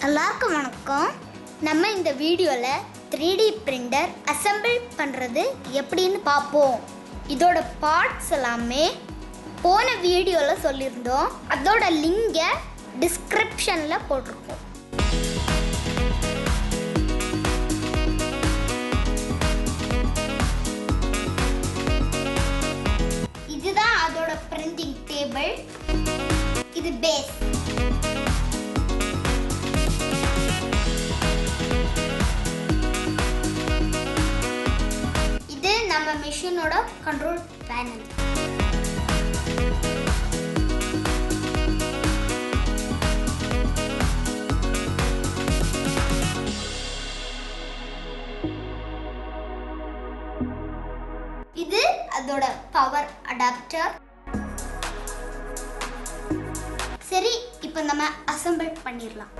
எல்லாருக்கும் வணக்கம். நம்ம இந்த வீடியோவில் 3D பிரிண்டர் அசெம்பிள் பண்ணுறது எப்படின்னு பார்ப்போம். இதோட பார்ட்ஸ் எல்லாமே போன வீடியோவில் சொல்லியிருந்தோம். அதோட லிங்கை டிஸ்கிரிப்ஷனில் போட்டிருக்கோம். இதுதான் அதோட பிரிண்டிங் டேபிள். இது பேஸ். நம்ம மெஷினோட கண்ட்ரோல் பேனல். இது அதோட பவர் அடாப்டர். சரி, இப்போ நம்ம அசெம்பிள் பண்ணிடலாம்.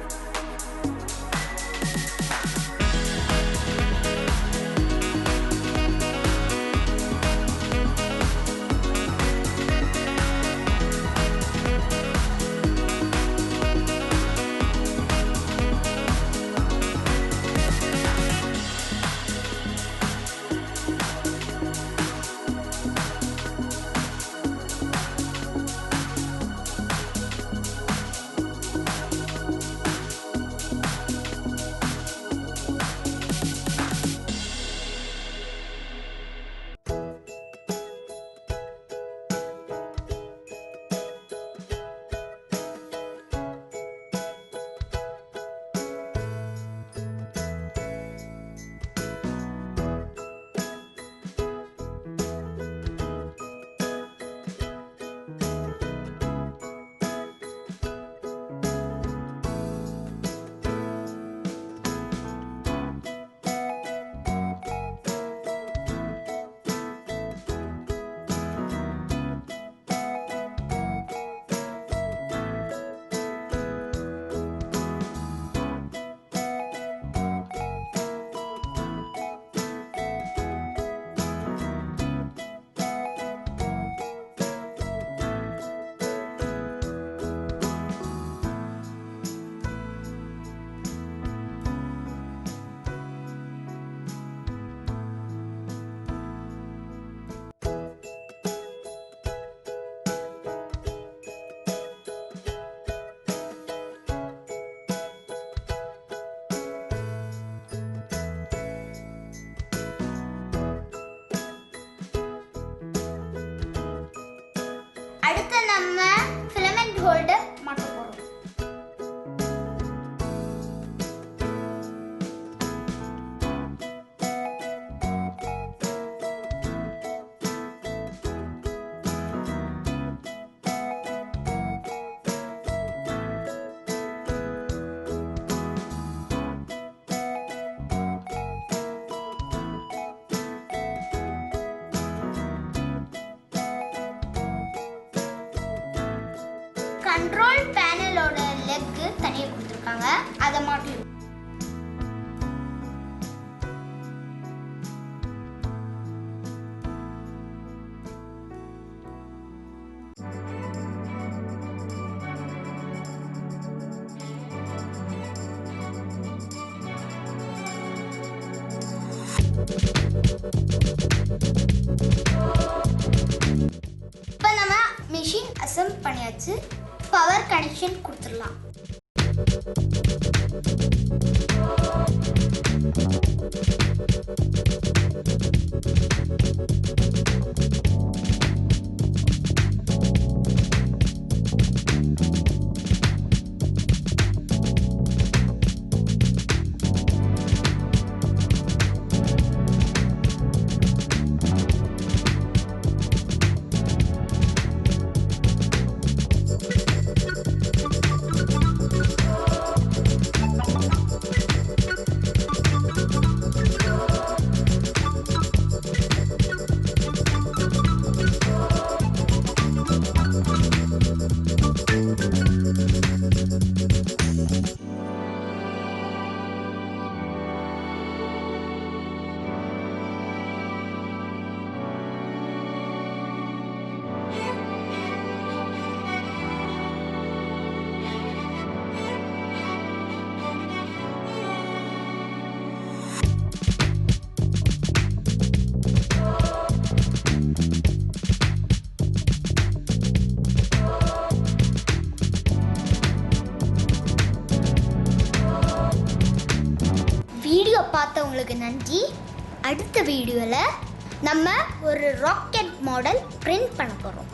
அடுத்து நம்ம ஃபிலமெண்ட் ஹோல்டர் மாட்ட போறோம். கண்ட்ரோல் பேனலோட லெக் தனியாக கொடுத்துருக்காங்க, அதை மாட்டிடும். இப்போ நம்ம மெஷின் அசெம்பிள் பண்ணியாச்சு. பவர் கனெக்ஷன் கொடுத்துடலாம். இன்னைக்கு அடுத்த வீடியோவில் நம்ம ஒரு ராக்கெட் மாடல் பிரிண்ட் பண்ண போகிறோம்.